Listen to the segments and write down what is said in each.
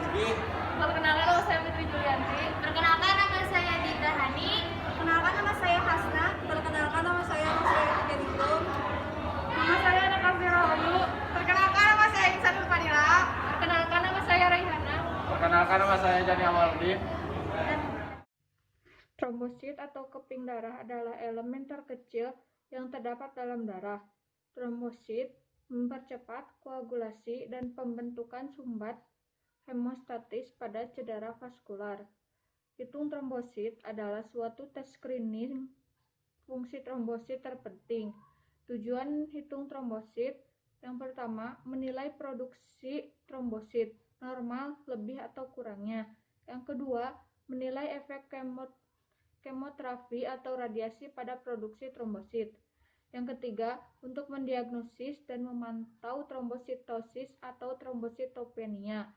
Perkenalkan, nama saya Fitri Julianti. Perkenalkan, nama saya Dinda Hani. Perkenalkan, nama saya Hasna. Perkenalkan, nama saya Rizky Kedingrum. Nama saya Nakafi Rahayu. Perkenalkan, nama saya Insanul Fadila. Perkenalkan, nama saya Raihana. Perkenalkan, nama saya Jani Amaludin. Trombosit atau keping darah adalah elemen terkecil yang terdapat dalam darah. Trombosit mempercepat koagulasi dan pembentukan sumbat hemostatis pada cedera vaskular. Hitung trombosit adalah suatu tes screening fungsi trombosit terpenting. Tujuan hitung trombosit yang pertama, menilai produksi trombosit normal lebih atau kurangnya. Yang kedua, menilai efek kemoterapi atau radiasi pada produksi trombosit. Yang ketiga, untuk mendiagnosis dan memantau trombositosis atau trombositopenia.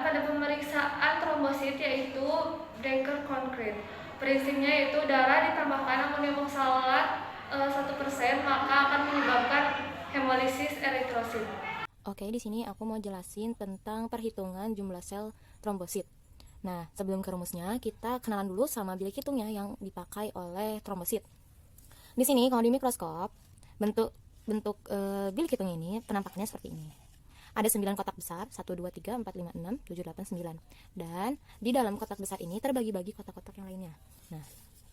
Pada pemeriksaan trombosit yaitu Denker Concrete. Prinsipnya yaitu darah ditambahkan amonium oksalat 1%, maka akan menyebabkan hemolisis eritrosit. Oke, di sini aku mau jelasin tentang perhitungan jumlah sel trombosit. Nah, sebelum ke rumusnya, kita kenalan dulu sama bilik hitungnya yang dipakai oleh trombosit. Di sini kalau di mikroskop, bentuk bilik hitung ini penampakannya seperti ini. Ada 9 kotak besar, 1, 2, 3, 4, 5, 6, 7, 8, 9. Dan di dalam kotak besar ini terbagi-bagi kotak-kotak yang lainnya. Nah,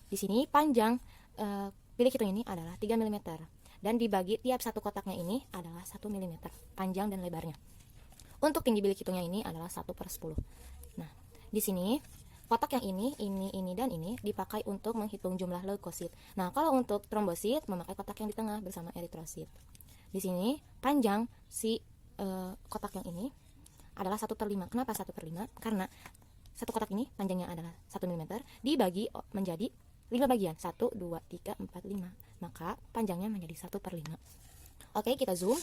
di sini panjang bilik hitung ini adalah 3 mm. Dan dibagi tiap satu kotaknya ini adalah 1 mm panjang dan lebarnya. Untuk tinggi bilik hitungnya ini adalah 1/10. Nah, di sini kotak yang ini, dan ini dipakai untuk menghitung jumlah leukosit. Nah, kalau untuk trombosit memakai kotak yang di tengah bersama eritrosit. Di sini panjang si kotak yang ini adalah 1/5. Kenapa 1/5? Karena satu kotak ini panjangnya adalah 1 mm dibagi menjadi 5 bagian, 1, 2, 3, 4, 5. Maka panjangnya menjadi 1/5. Oke, kita zoom.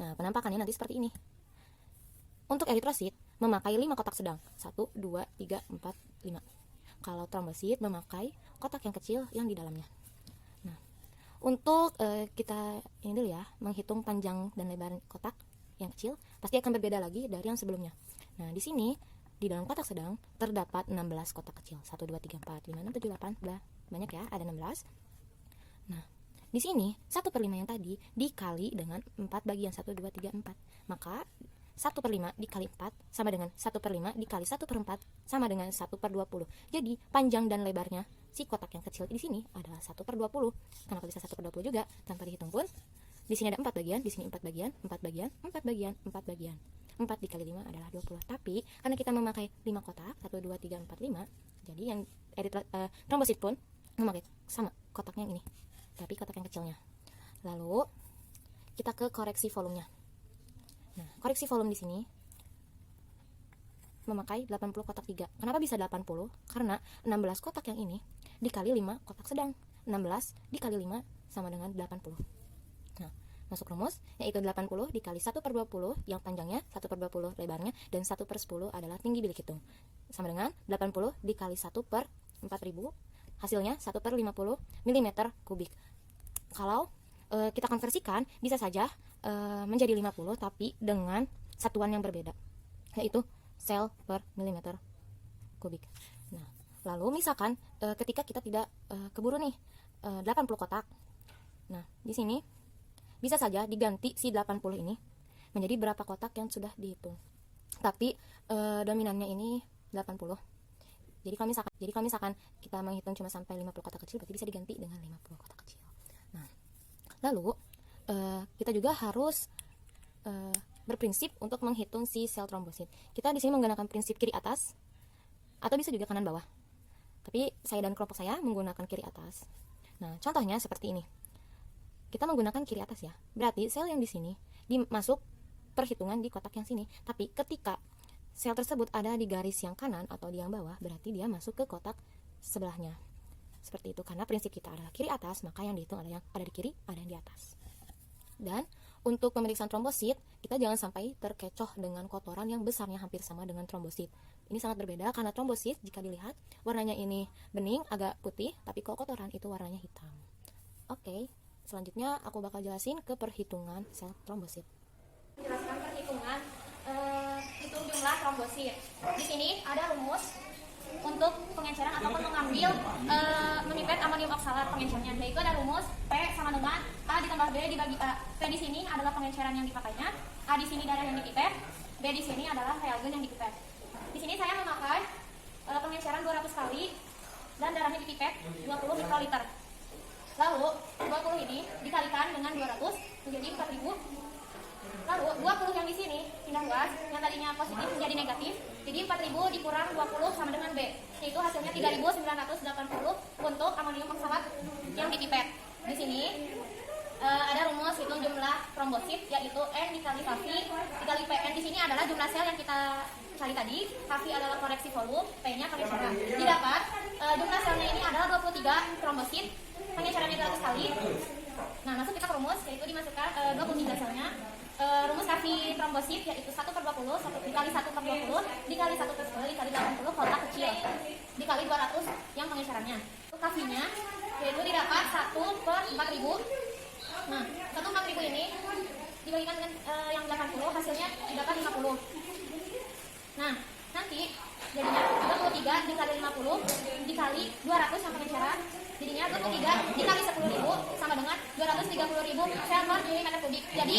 Nah, penampakannya nanti seperti ini. Untuk eritrosit memakai 5 kotak sedang, 1, 2, 3, 4, 5. Kalau trombosit memakai kotak yang kecil yang di dalamnya. Nah, untuk kita ini dulu ya, menghitung panjang dan lebar kotak yang kecil pasti akan berbeda lagi dari yang sebelumnya. Nah, di sini di dalam kotak sedang terdapat 16 kotak kecil. 1, 2, 3, 4, 5, 6, 7, 8. Banyak ya, ada 16. Nah, di sini 1/5 yang tadi dikali dengan 4 bagian, 1, 2, 3, 4. Maka 1/5 dikali 4 sama dengan 1/5 dikali 1/4 sama dengan 1/20. Jadi panjang dan lebarnya si kotak yang kecil di sini adalah 1/20. Kenapa bisa 1/20 juga? Tanpa dihitung pun. Di sini ada 4 bagian, di sini 4 bagian, 4 bagian, 4 bagian, 4 bagian. 4 dikali 5 adalah 20. Tapi karena kita memakai 5 kotak, 1, 2, 3, 4, 5, jadi yang trombosit pun memakai sama kotaknya yang ini, tapi kotak yang kecilnya. Lalu kita ke koreksi volumenya. Nah, koreksi volume di sini memakai 80 kotak 3. Kenapa bisa 80? Karena 16 kotak yang ini dikali 5 kotak sedang. 16 dikali 5 sama dengan 80. Nah, masuk rumus, yaitu 80 dikali 1/20 yang panjangnya, 1/20 lebarnya, dan 1/10 adalah tinggi bilik hitung. Sama dengan 80 dikali 1/4000, hasilnya 1/50 mm kubik. Kalau kita konversikan, bisa saja menjadi 50, tapi dengan satuan yang berbeda, yaitu sel per milimeter kubik. Nah, lalu misalkan ketika kita tidak keburu nih 80 kotak. Nah, di sini bisa saja diganti si 80 ini menjadi berapa kotak yang sudah dihitung. Tapi dominannya ini 80. Jadi kalau misalkan kita menghitung cuma sampai 50 kotak kecil, berarti bisa diganti dengan 50 kotak kecil. Nah, lalu kita juga harus berprinsip untuk menghitung si sel trombosit. Kita di sini menggunakan prinsip kiri atas atau bisa juga kanan bawah. Tapi saya dan kelompok saya menggunakan kiri atas. Nah, contohnya seperti ini. Kita menggunakan kiri atas ya. Berarti sel yang di sini dimasuk perhitungan di kotak yang sini. Tapi ketika sel tersebut ada di garis yang kanan atau di yang bawah, berarti dia masuk ke kotak sebelahnya. Seperti itu, karena prinsip kita adalah kiri atas, maka yang dihitung ada yang ada di kiri, ada yang di atas. Dan untuk pemeriksaan trombosit, kita jangan sampai terkecoh dengan kotoran yang besarnya hampir sama dengan trombosit. Ini sangat berbeda karena trombosit jika dilihat warnanya ini bening, agak putih, tapi kalau kotoran itu warnanya hitam. Oke, selanjutnya aku bakal jelasin ke perhitungan sel trombosit. Menjelaskan perhitungan hitung jumlah trombosit. Di sini ada rumus untuk pengenceran ataupun mengambil memipet amonium oksalat pengencernya, yaitu ada rumus P sama dengan A ditambah B dibagi A. P di sini adalah pengenceran yang dipakainya, A di sini darah yang dipipet, B di sini adalah reagen yang dipipet. Di sini saya memakai pengenceran 200 kali dan darahnya dipipet 20 mikroliter. Lalu 20 ini dikalikan dengan 200 menjadi 4000. Lalu 20 yang di sini pindah luas, yang tadinya positif menjadi negatif. Jadi 4000 dikurang 20 sama dengan B, yaitu hasilnya 3980 untuk amonium oksalat yang dipipet. Di sini ada rumus hitung jumlah trombosit, yaitu N dikali Kv dikali PN. Di sini adalah jumlah sel yang kita cari tadi, Kv adalah koreksi volume, P-nya pengenceran. Didapat jumlah selnya ini adalah 23 trombosit, pengencerannya 200 kali. Nah, masuk kita ke rumus, yaitu dimasukkan 23 selnya. Rumus Kv trombosit yaitu 1/20 dikali 1/20 dikali 1/10 dikali 80 kotak kecil dikali 200 yang pengencerannya. Kv-nya yaitu didapat 1/4000. Nah, 1/4000 ini dibagikan dengan yang 80, hasilnya didapat 50. Nah, nanti jadinya 23 dikali 50 dikali 200 yang pengenceran, jadinya 23 dikali 10.000 sama dengan 230.000 sel per milimeter kubik. Jadi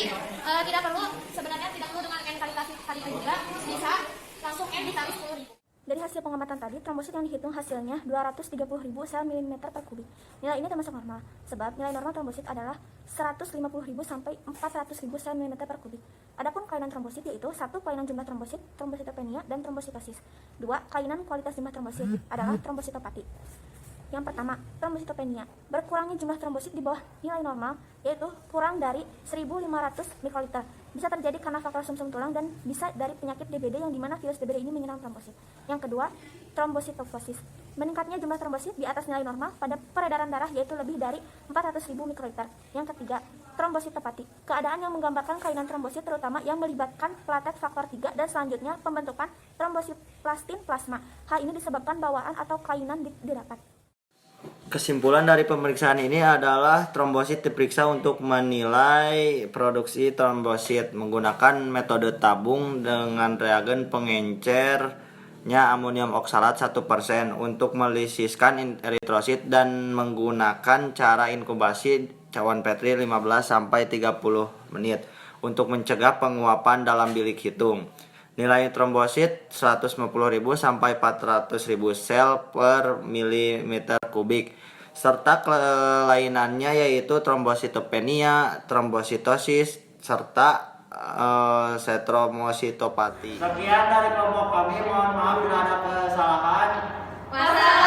tidak perlu dengan N kali juga, bisa langsung N dikali 10.000. Dari hasil pengamatan tadi, trombosit yang dihitung hasilnya 230.000 sel milimeter per kubik. Nilai ini termasuk normal, sebab nilai normal trombosit adalah 150.000 sampai 400.000 sel milimeter per kubik. Adapun kelainan trombosit yaitu 1. Kelainan jumlah trombosit, trombositopenia, dan trombositosis. 2. Kelainan kualitas jumlah trombosit adalah trombositopati. Yang pertama, trombositopenia. Berkurangnya jumlah trombosit di bawah nilai normal, yaitu kurang dari 1.500 mikroliter. Bisa terjadi karena faktor sumsum tulang dan bisa dari penyakit DBD yang dimana virus DBD ini menyerang trombosit. Yang kedua, trombositofosis. Meningkatnya jumlah trombosit di atas nilai normal pada peredaran darah, yaitu lebih dari 400.000 mikroliter. Yang ketiga, trombositopati. Keadaan yang menggambarkan kelainan trombosit terutama yang melibatkan platet faktor 3 dan selanjutnya pembentukan trombositoplastin plasma. Hal ini disebabkan bawaan atau kelainan didapat. Kesimpulan dari pemeriksaan ini adalah trombosit diperiksa untuk menilai produksi trombosit menggunakan metode tabung dengan reagen pengencernya amonium oksalat 1% untuk melisiskan eritrosit dan menggunakan cara inkubasi cawan Petri 15-30 menit untuk mencegah penguapan dalam bilik hitung. Nilai trombosit 150.000 sampai 400.000 sel per milimeter kubik, serta kelainannya yaitu trombositopenia, trombositosis, serta setromositopati. Sekian dari kelompok kami, mohon maaf bila ada kesalahan. Wassalamualaikum